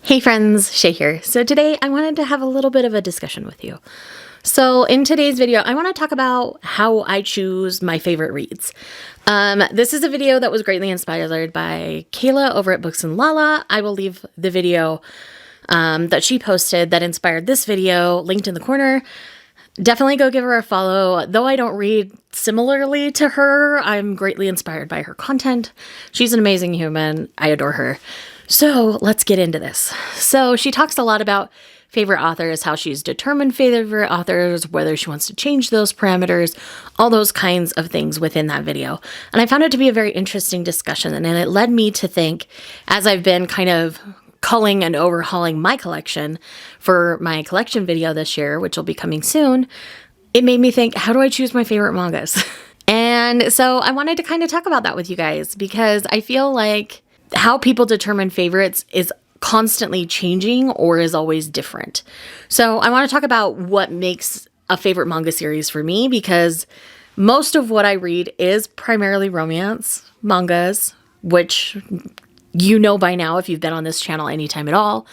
Hey friends, Shay here. So today I wanted to have a little bit of a discussion with you. So in today's video, I want to talk about how I choose my favorite reads. This is a video that was greatly inspired by Kayla over at Books and Lala. I will leave the video that she posted that inspired this video linked in the corner. Definitely go give her a follow. Though I don't read similarly to her, I'm greatly inspired by her content. She's an amazing human. I adore her. So let's get into this. So she talks a lot about favorite authors, how she's determined favorite authors, whether she wants to change those parameters, all those kinds of things within that video. And I found it to be a very interesting discussion. And it led me to think, as I've been kind of culling and overhauling my collection for my collection video this year, which will be coming soon, it made me think, how do I choose my favorite mangas? And so I wanted to kind of talk about that with you guys, because I feel like how people determine favorites is constantly changing or is always different. So I want to talk about what makes a favorite manga series for me, because most of what I read is primarily romance mangas, which you know by now if you've been on this channel anytime at all.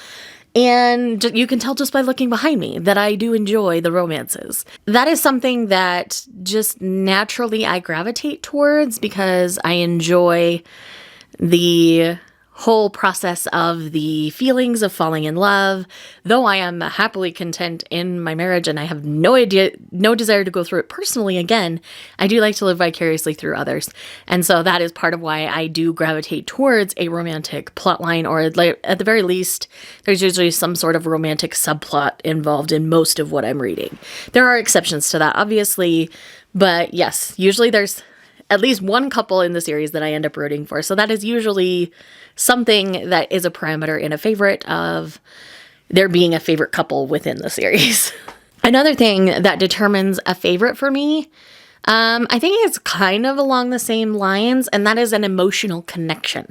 And you can tell just by looking behind me that I do enjoy the romances. That is something that just naturally I gravitate towards, because I enjoy the whole process of the feelings of falling in love. Though I am happily content in my marriage and I have no desire to go through it personally again, I do like to live vicariously through others. And so that is part of why I do gravitate towards a romantic plotline, or at the very least, there's usually some sort of romantic subplot involved in most of what I'm reading. There are exceptions to that, obviously, but yes, usually there's at least one couple in the series that I end up rooting for. So that is usually something that is a parameter in a favorite of there being a favorite couple within the series. Another thing that determines a favorite for me, I think it's kind of along the same lines, and that is an emotional connection.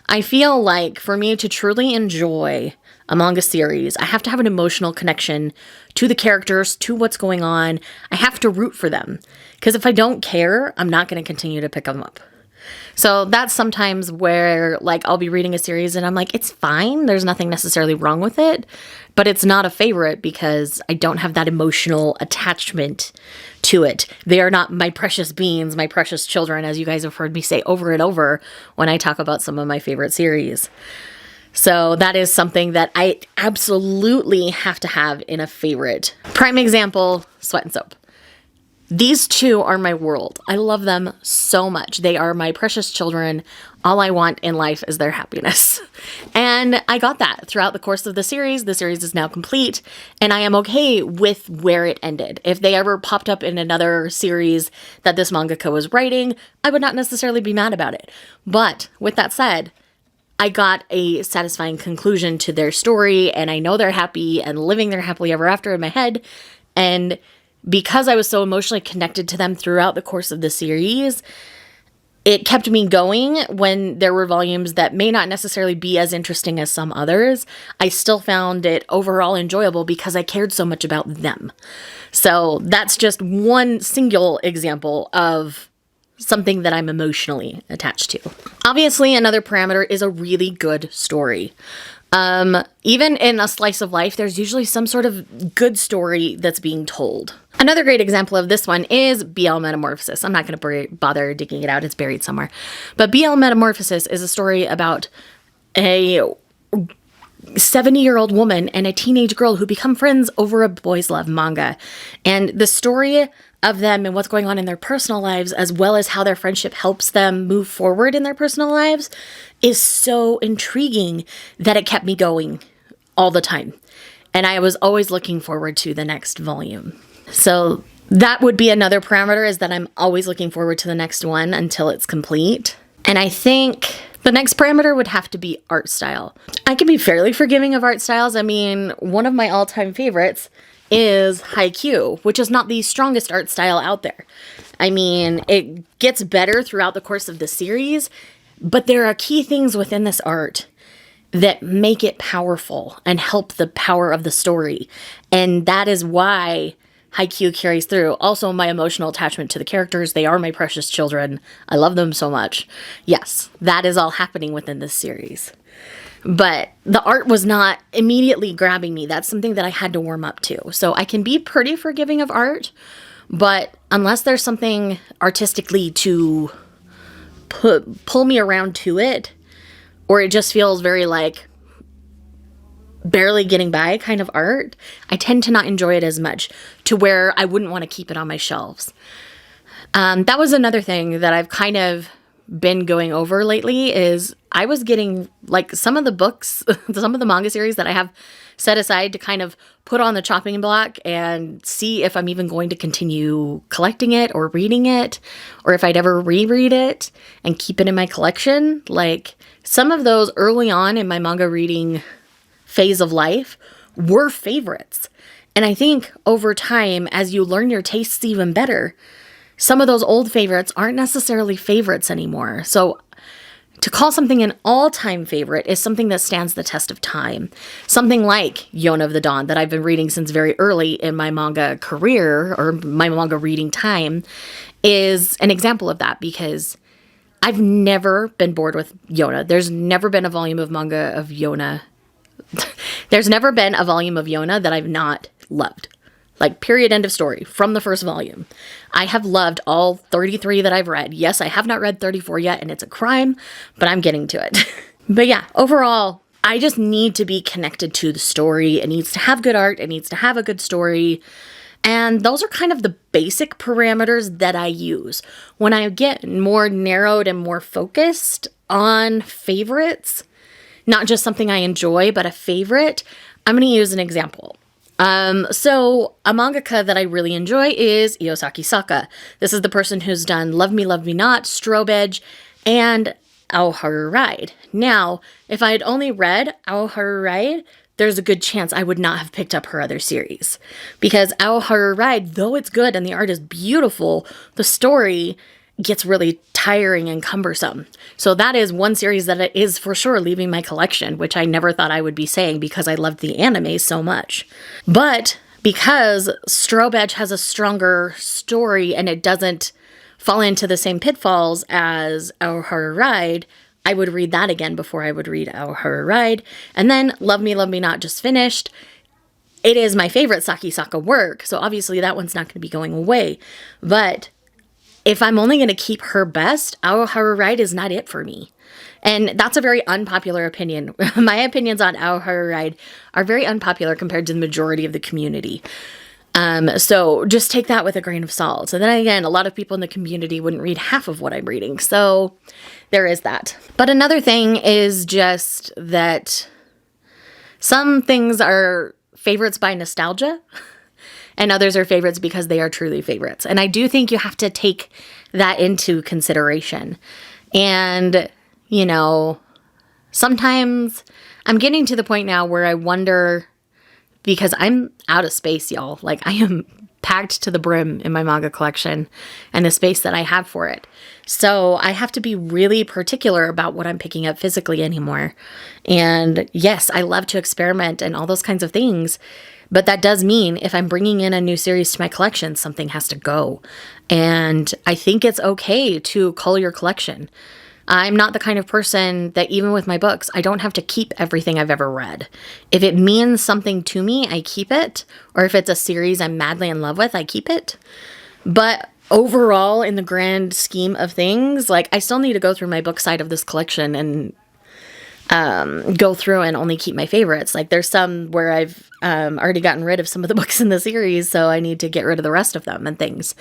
I feel like for me to truly enjoy a manga series, I have to have an emotional connection to the characters, to what's going on. I have to root for them, because if I don't care, I'm not going to continue to pick them up. So that's sometimes where, like, I'll be reading a series and I'm like, it's fine. There's nothing necessarily wrong with it, but it's not a favorite because I don't have that emotional attachment to it. They are not my precious beans, my precious children, as you guys have heard me say over and over when I talk about some of my favorite series. So that is something that I absolutely have to have in a favorite. Prime example, Sweat and Soap. These two are my world. I love them so much. They are my precious children. All I want in life is their happiness. And I got that throughout the course of the series. The series is now complete, and I am okay with where it ended. If they ever popped up in another series that this mangaka was writing, I would not necessarily be mad about it. But with that said, I got a satisfying conclusion to their story, and I know they're happy and living their happily ever after in my head. And because I was so emotionally connected to them throughout the course of the series, it kept me going when there were volumes that may not necessarily be as interesting as some others. I still found it overall enjoyable because I cared so much about them. So that's just one single example of something that I'm emotionally attached to. Obviously, another parameter is a really good story. Even in a slice of life, there's usually some sort of good story that's being told. Another great example of this one is BL Metamorphosis. I'm not going to bother digging it out. It's buried somewhere. But BL Metamorphosis is a story about a 70-year-old woman and a teenage girl who become friends over a boys' love manga. And the story of them and what's going on in their personal lives, as well as how their friendship helps them move forward in their personal lives, is so intriguing that it kept me going all the time. And I was always looking forward to the next volume. So that would be another parameter, is that I'm always looking forward to the next one until it's complete. And I think the next parameter would have to be art style. I can be fairly forgiving of art styles. I mean, one of my all-time favorites is Haikyuu, which is not the strongest art style out there. I mean, it gets better throughout the course of the series, but there are key things within this art that make it powerful and help the power of the story. And that is why Haikyuu carries through. Also, my emotional attachment to the characters. They are my precious children. I love them so much. Yes, that is all happening within this series. but the art was not immediately grabbing me. That's something that I had to warm up to. So I can be pretty forgiving of art, but unless there's something artistically to pull me around to it, or it just feels very like barely getting by kind of art, I tend to not enjoy it as much, to where I wouldn't want to keep it on my shelves. That was another thing that I've kind of been going over lately, is I was getting like some of the books, some of the manga series that I have set aside to kind of put on the chopping block and see if I'm even going to continue collecting it or reading it, or if I'd ever reread it and keep it in my collection. Like some of those early on in my manga reading phase of life were favorites. And I think over time, as you learn your tastes even better, some of those old favorites aren't necessarily favorites anymore. So to call something an all-time favorite is something that stands the test of time. Something like Yona of the Dawn, that I've been reading since very early in my manga career, or my manga reading time, is an example of that, because I've never been bored with Yona. There's never been a volume of manga of Yona. There's never been a volume of Yona that I've not loved. Like, period, end of story, from the first volume. I have loved all 33 that I've read. Yes, I have not read 34 yet, and it's a crime, but I'm getting to it. But yeah, overall, I just need to be connected to the story. It needs to have good art. It needs to have a good story. And those are kind of the basic parameters that I use. When I get more narrowed and more focused on favorites, not just something I enjoy, but a favorite, I'm going to use an example. So a mangaka that I really enjoy is Iosaki Saka. This is the person who's done Love Me, Love Me Not, Strobe Edge, and Aoharu Ride. Now, if I had only read Aoharu Ride, there's a good chance I would not have picked up her other series. Because Aoharu Ride, though it's good and the art is beautiful, the story gets really tiring and cumbersome. So that is one series that is for sure leaving my collection, which I never thought I would be saying because I loved the anime so much. But because Strobe Edge has a stronger story and it doesn't fall into the same pitfalls as Aoharu Ride, I would read that again before I would read Aoharu Ride. And then Love Me, Love Me Not just finished. It is my favorite Saki Saka work, so obviously that one's not going to be going away. But if I'm only going to keep her best, Aoharu Ride is not it for me. And that's a very unpopular opinion. My opinions on Aoharu Ride are very unpopular compared to the majority of the community. So just take that with a grain of salt. And then again, a lot of people in the community wouldn't read half of what I'm reading. So there is that. But another thing is just that some things are favorites by nostalgia, and others are favorites because they are truly favorites. And I do think you have to take that into consideration. And, you know, sometimes I'm getting to the point now where I wonder, because I'm out of space, y'all. Like, I am packed to the brim in my manga collection and the space that I have for it. So I have to be really particular about what I'm picking up physically anymore. And yes, I love to experiment and all those kinds of things. But that does mean if I'm bringing in a new series to my collection, something has to go. And I think it's okay to cull your collection. I'm not the kind of person that even with my books, I don't have to keep everything I've ever read. If it means something to me, I keep it. Or if it's a series I'm madly in love with, I keep it. But overall, in the grand scheme of things, like, I still need to go through my book side of this collection and go through and only keep my favorites. Like, there's some where I've already gotten rid of some of the books in the series, so I need to get rid of the rest of them and things.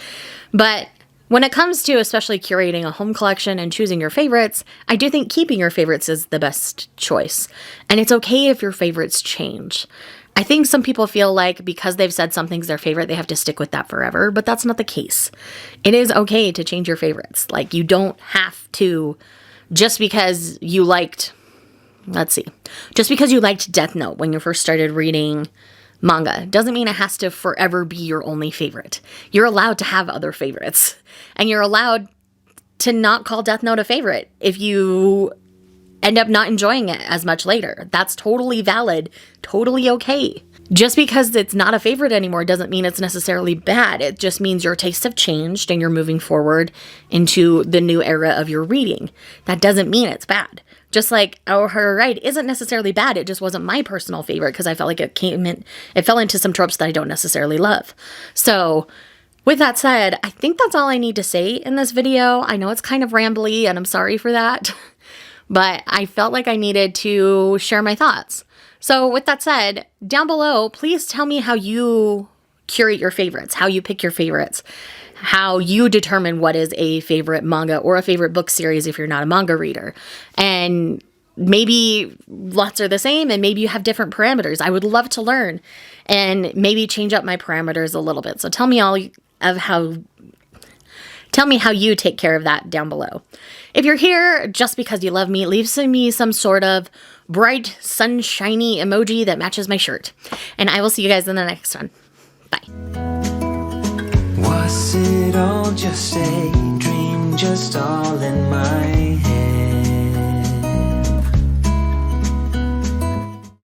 But when it comes to especially curating a home collection and choosing your favorites, I do think keeping your favorites is the best choice. And it's okay if your favorites change. I think some people feel like because they've said something's their favorite, they have to stick with that forever, but that's not the case. It is okay to change your favorites. Like, you don't have to, just because you liked, just because you liked Death Note when you first started reading manga doesn't mean it has to forever be your only favorite. You're allowed to have other favorites, and you're allowed to not call Death Note a favorite if you end up not enjoying it as much later. That's totally valid, totally okay. Just because it's not a favorite anymore doesn't mean it's necessarily bad. It just means your tastes have changed and you're moving forward into the new era of your reading. That doesn't mean it's bad. Just like her ride isn't necessarily bad. It just wasn't my personal favorite because I felt like it fell into some tropes that I don't necessarily love. So with that said, I think that's all I need to say in this video. I know it's kind of rambly and I'm sorry for that, but I felt like I needed to share my thoughts. So with that said, down below, please tell me how you curate your favorites, how you pick your favorites, how you determine what is a favorite manga or a favorite book series if you're not a manga reader. And maybe lots are the same and maybe you have different parameters. I would love to learn and maybe change up my parameters a little bit. So tell me how you take care of that down below. If you're here just because you love me, leave me some sort of bright, sunshiny emoji that matches my shirt. And I will see you guys in the next one. Bye. Was it all just a dream, just all in my head?